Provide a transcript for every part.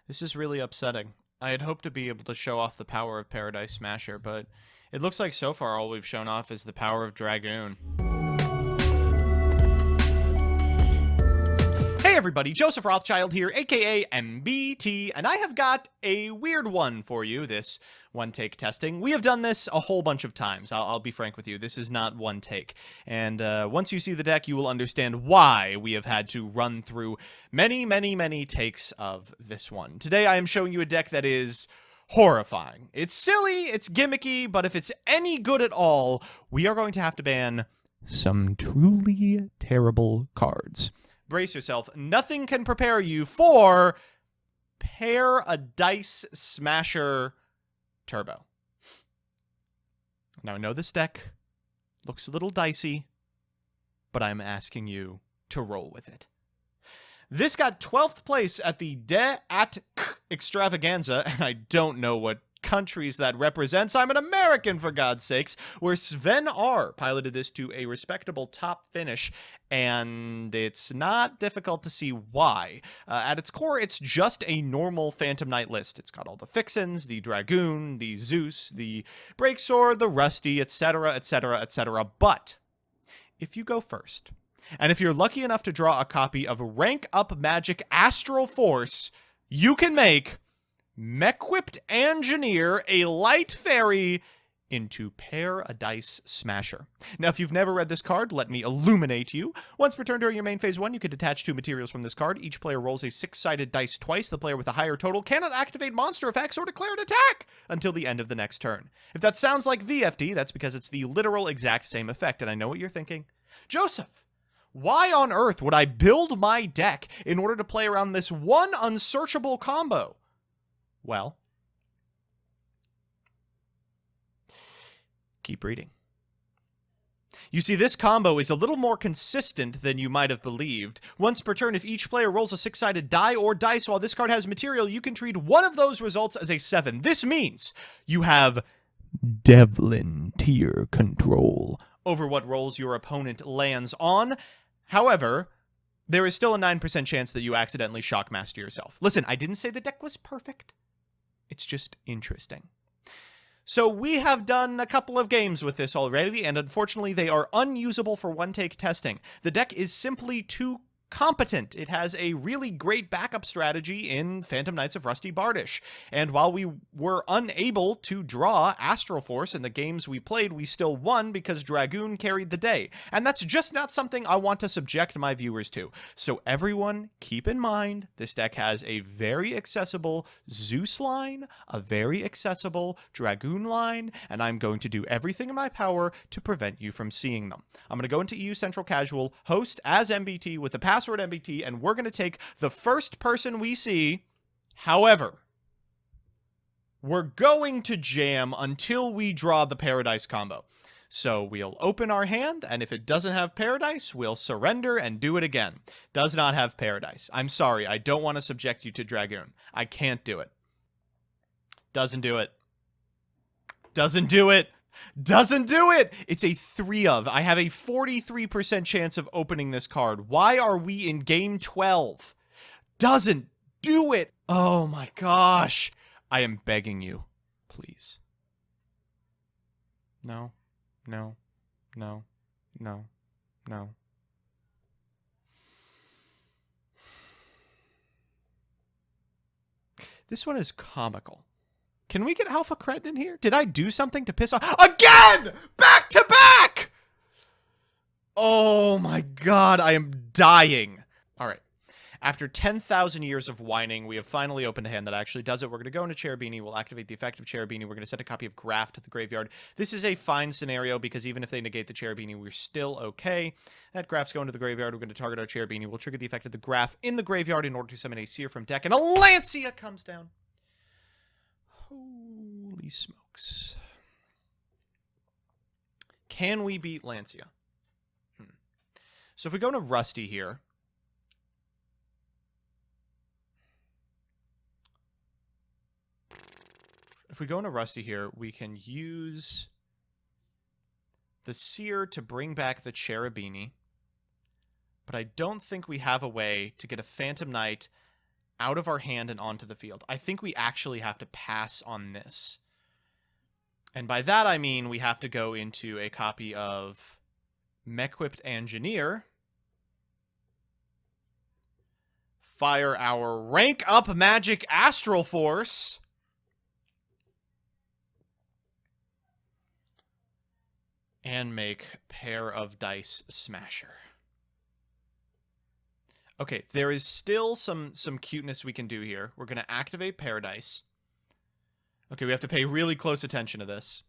This is really upsetting. I had hoped to be able to show off the power of Paradise Smasher, but it looks like so far all we've shown off is the power of Dragoon. Hey everybody, Joseph Rothschild here, aka MBT, and I have got a weird one for you, this one-take testing. We have done this a whole bunch of times, I'll be frank with you. This is not one take. And once you see the deck, you will understand why we have had to run through many takes of this one. Today I am showing you a deck that is horrifying. It's silly, it's gimmicky, but if it's any good at all, we are going to have to ban some truly terrible cards. Brace yourself. Nothing can prepare you for Paradise Smasher Turbo. Now, I know this deck looks a little dicey, but I'm asking you to roll with it. This got 12th place at the De at Extravaganza, and I don't know what countries that represents. I'm an American, for God's sakes, where Sven R piloted this to a respectable top finish, and it's not difficult to see why. At its core, it's just a normal Phantom Knight list. It's got all the fixins, the Dragoon, the Zeus, the Breaksword, the Rusty, etc., etc., etc. But if you go first, and if you're lucky enough to draw a copy of Rank Up Magic Astral Force, you can make Mech-Whipped Engineer, a light fairy, into Paradise Smasher. Now, if you've never read this card, let me illuminate you. Once per turn during your main phase 1, you can detach 2 materials from this card. Each player rolls a 6-sided dice twice. The player with a higher total cannot activate monster effects or declare an attack until the end of the next turn. If that sounds like VFD, that's because it's the literal exact same effect, and I know what you're thinking. Joseph, why on earth would I build my deck in order to play around this one unsearchable combo? Well, keep reading. You see, this combo is a little more consistent than you might have believed. Once per turn, if each player rolls a 6-sided die or dice while this card has material, you can treat one of those results as a 7. This means you have Devlin tier control over what rolls your opponent lands on. However, there is still a 9% chance that you accidentally shockmaster yourself. Listen, I didn't say the deck was perfect. It's just interesting. So we have done a couple of games with this already, and unfortunately they are unusable for one-take testing. The deck is simply too competent. It has a really great backup strategy in Phantom Knights of Rusty Bardish. And while we were unable to draw Astral Force in the games we played, we still won because Dragoon carried the day. And that's just not something I want to subject my viewers to. So everyone, keep in mind, this deck has a very accessible Zeus line, a very accessible Dragoon line, and I'm going to do everything in my power to prevent you from seeing them. I'm going to go into EU Central Casual, host as MBT with the password MBT, and we're going to take the first person we see. However, we're going to jam until we draw the Paradise combo. So we'll open our hand, and if it doesn't have Paradise, we'll surrender and do it again. Does not have Paradise. I'm sorry, I don't want to subject you to Dragoon. I can't do it. Doesn't do it. Doesn't do it. Doesn't do it! It's a 3 of. I have a 43% chance of opening this card. Why are we in game 12? Doesn't do it! Oh my gosh. I am begging you. Please. No. No. No. No. No. This one is comical. Can we get Alpha Credit in here? Did I do something to piss off? Again! Back to back! Oh my god, I am dying. All right. After 10,000 years of whining, we have finally opened a hand that actually does it. We're going to go into Cherubini. We'll activate the effect of Cherubini. We're going to send a copy of Graph to the graveyard. This is a fine scenario because even if they negate the Cherubini, we're still okay. That Graph's going to the graveyard. We're going to target our Cherubini. We'll trigger the effect of the Graph in the graveyard in order to summon a Seer from deck, and a Lancia comes down. Holy smokes. Can we beat Lancia? So if we go to Rusty here, we can use the Seer to bring back the Cherubini, but I don't think we have a way to get a Phantom Knight out of our hand and onto the field. I think we actually have to pass on this. And by that I mean we have to go into a copy of Mech-Whipped Engineer, fire our Rank Up Magic Astral Force, and make Pair of Dice Smasher. Okay, there is still some cuteness we can do here. We're going to activate Paradise. Okay, we have to pay really close attention to this.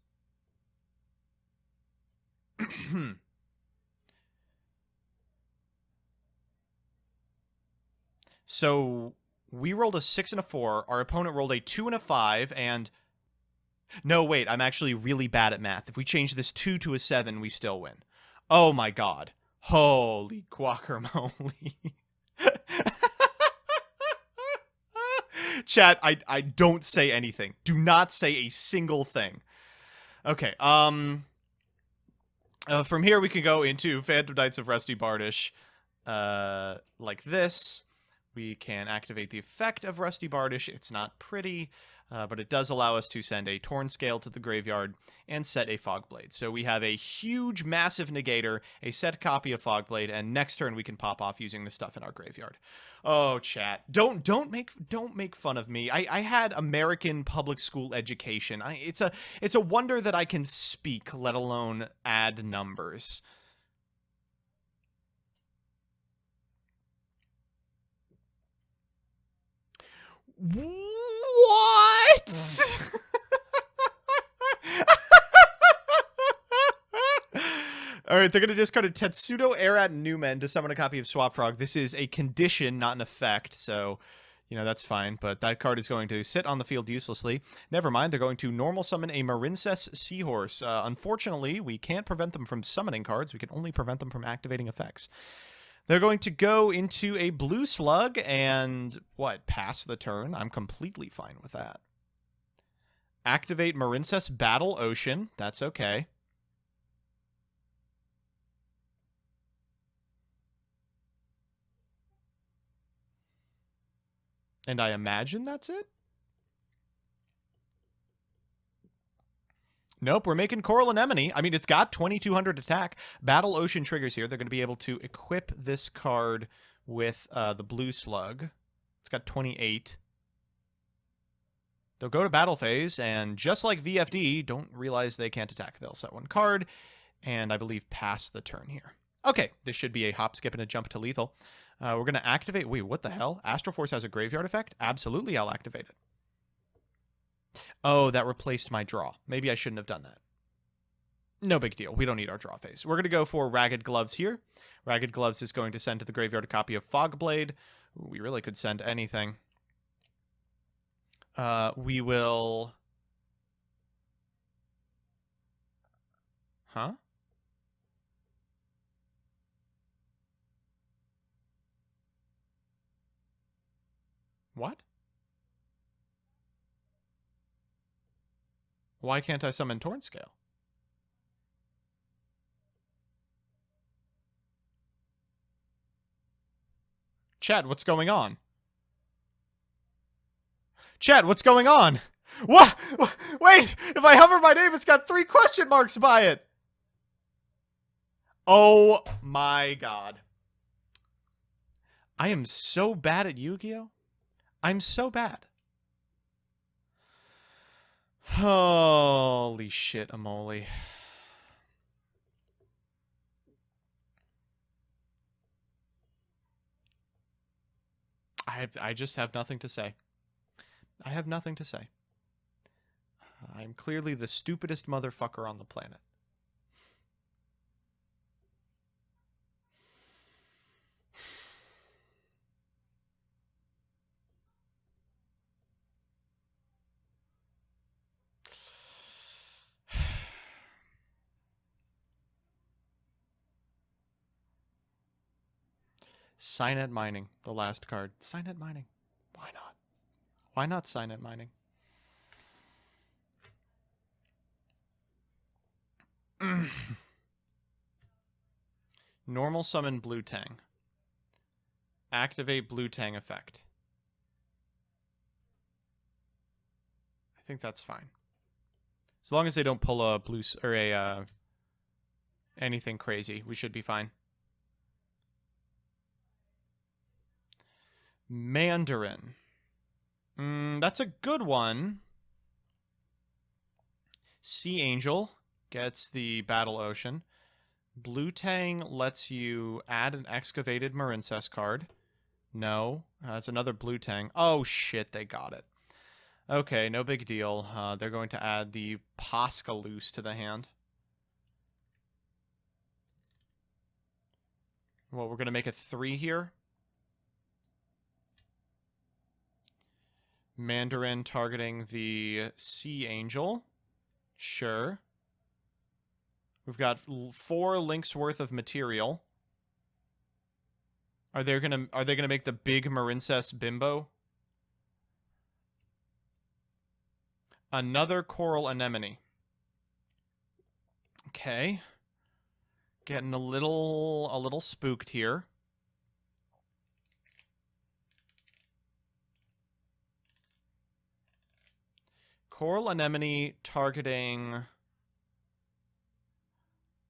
So we rolled a 6 and a 4. Our opponent rolled a 2 and a 5, and... No, wait, I'm actually really bad at math. If we change this 2 to a 7, we still win. Oh my god. Holy guacamole. Chat, I don't say anything. Do not say a single thing. Okay, from here we can go into Phantom Knights of Rusty Bardish, like this. We can activate the effect of Rusty Bardish. It's not pretty, but it does allow us to send a Torn Scale to the graveyard and set a Fogblade. So we have a huge, massive negator, a set copy of Fogblade, and next turn we can pop off using the stuff in our graveyard. Oh, chat, don't make fun of me. I had American public school education. It's a wonder that I can speak, let alone add numbers. What? Alright, they're going to discard a Tetsudo Erat Newman to summon a copy of Swap Frog. This is a condition, not an effect, so, you know, that's fine. But that card is going to sit on the field uselessly. Never mind, they're going to normal summon a Marincess Seahorse. Unfortunately, we can't prevent them from summoning cards. We can only prevent them from activating effects. They're going to go into a Blue Slug and, what, pass the turn? I'm completely fine with that. Activate Marincess Battle Ocean. That's okay. And I imagine that's it? Nope, we're making Coral Anemone. I mean, it's got 2200 attack. Battle Ocean triggers here. They're going to be able to equip this card with the Blue Slug. It's got 28. They'll go to battle phase, and just like VFD, don't realize they can't attack. They'll set one card, and I believe pass the turn here. Okay, this should be a hop, skip, and a jump to lethal. We're going to activate... Wait, what the hell? Astral Force has a graveyard effect? Absolutely, I'll activate it. Oh, that replaced my draw. Maybe I shouldn't have done that. No big deal. We don't need our draw phase. We're going to go for Ragged Gloves here. Ragged Gloves is going to send to the graveyard a copy of Fogblade. Ooh, we really could send anything. We will... Huh? What? Why can't I summon Torn Scale? Chad, what's going on? Chad, what's going on? What? Wait, if I hover my name, it's got 3 question marks by it. Oh my god. I am so bad at Yu-Gi-Oh! I'm so bad. Holy shit, Amoli. I just have nothing to say. I have nothing to say. I'm clearly the stupidest motherfucker on the planet. Signet Mining, the last card. Signet Mining. Why not? Why not Signet Mining? Normal summon Blue Tang. Activate Blue Tang effect. I think that's fine. As long as they don't pull a blue or a anything crazy, we should be fine. Mandarin. That's a good one. Sea Angel gets the Battle Ocean. Blue Tang lets you add an excavated Marincess card. No, it's another Blue Tang. Oh shit, they got it. Okay, no big deal. They're going to add the Poscaloose to the hand. Well, we're going to make a 3 here. Mandarin targeting the Sea Angel. Sure. We've got 4 links worth of material. Are they gonna make the big Marincess Bimbo? Another Coral Anemone. Okay. Getting a little spooked here. Coral Anemone targeting...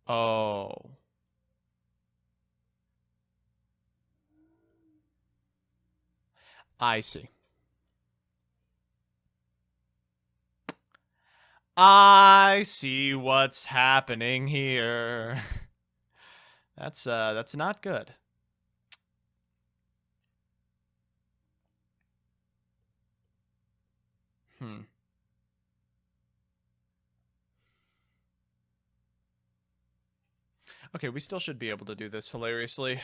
Oh. I see. I see what's happening here. That's not good. Okay, we still should be able to do this hilariously.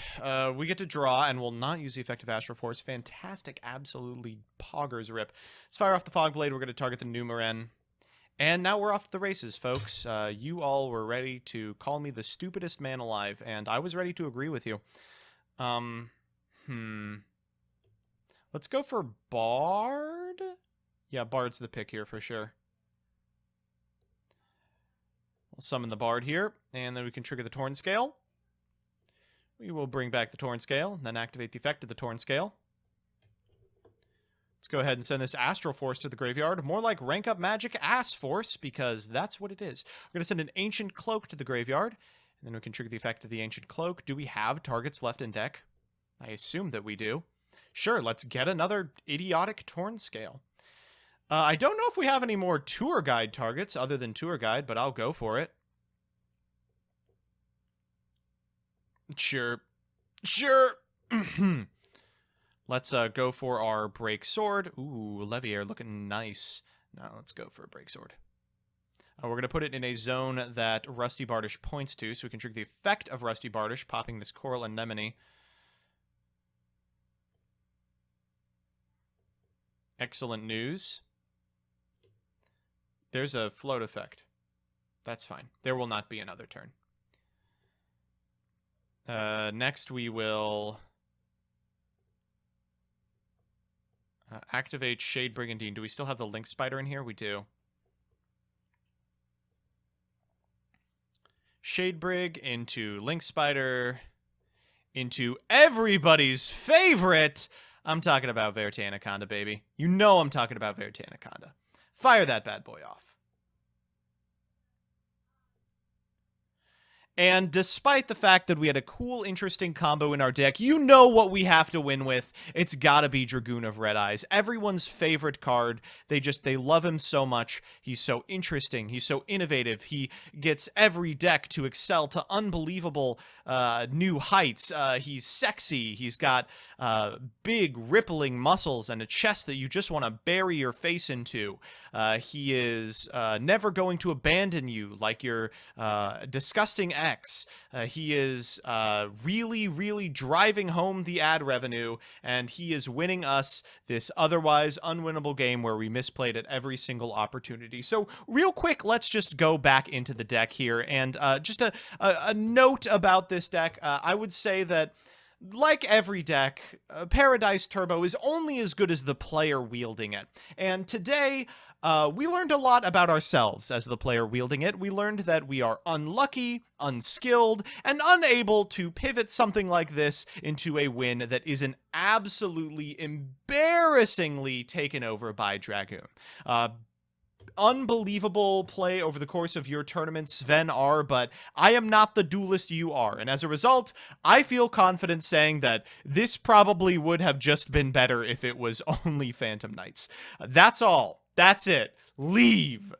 We get to draw and will not use the effective Astral Force. Fantastic, absolutely poggers rip. Let's fire off the Fog Blade. We're going to target the Numaren. And now we're off to the races, folks. You all were ready to call me the stupidest man alive, and I was ready to agree with you. Let's go for Bard? Yeah, Bard's the pick here for sure. We'll summon the Bard here, and then we can trigger the Torn Scale. We will bring back the Torn Scale, and then activate the effect of the Torn Scale. Let's go ahead and send this Astral Force to the graveyard. More like Rank Up Magic Ass Force, because that's what it is. We're going to send an Ancient Cloak to the graveyard, and then we can trigger the effect of the Ancient Cloak. Do we have targets left in deck? I assume that we do. Sure, let's get another idiotic Torn Scale. I don't know if we have any more Tour Guide targets other than Tour Guide, but I'll go for it. Sure. Sure. Let's go for our Break Sword. Ooh, Leviair looking nice. Now let's go for a Break Sword. We're going to put it in a zone that Rusty Bardish points to, so we can trigger the effect of Rusty Bardish, popping this Coral Anemone. Excellent news. There's a float effect. That's fine. There will not be another turn. Next we will activate Shade Brigandine. Do we still have the Link Spider in here? We do. Shade Brig into Link Spider into everybody's favorite. I'm talking about Verte Anaconda, baby. You know I'm talking about Verte Anaconda. Fire that bad boy off. And despite the fact that we had a cool, interesting combo in our deck, you know what we have to win with. It's gotta be Dragoon of Red Eyes. Everyone's favorite card. They love him so much. He's so interesting. He's so innovative. He gets every deck to excel to unbelievable new heights. He's sexy. He's got big, rippling muscles and a chest that you just want to bury your face into. He is never going to abandon you like your disgusting ex. He is really, really driving home the ad revenue, and he is winning us this otherwise unwinnable game where we misplayed at every single opportunity. So real quick, let's just go back into the deck here, and just a note about this deck. I would say that like every deck, Paradise Turbo is only as good as the player wielding it. And today, we learned a lot about ourselves as the player wielding it. We learned that we are unlucky, unskilled, and unable to pivot something like this into a win that isn't absolutely embarrassingly taken over by Dragoon. unbelievable play over the course of your tournament, Sven R, but I am not the duelist you are. And as a result, I feel confident saying that this probably would have just been better if it was only Phantom Knights. That's all. That's it. Leave.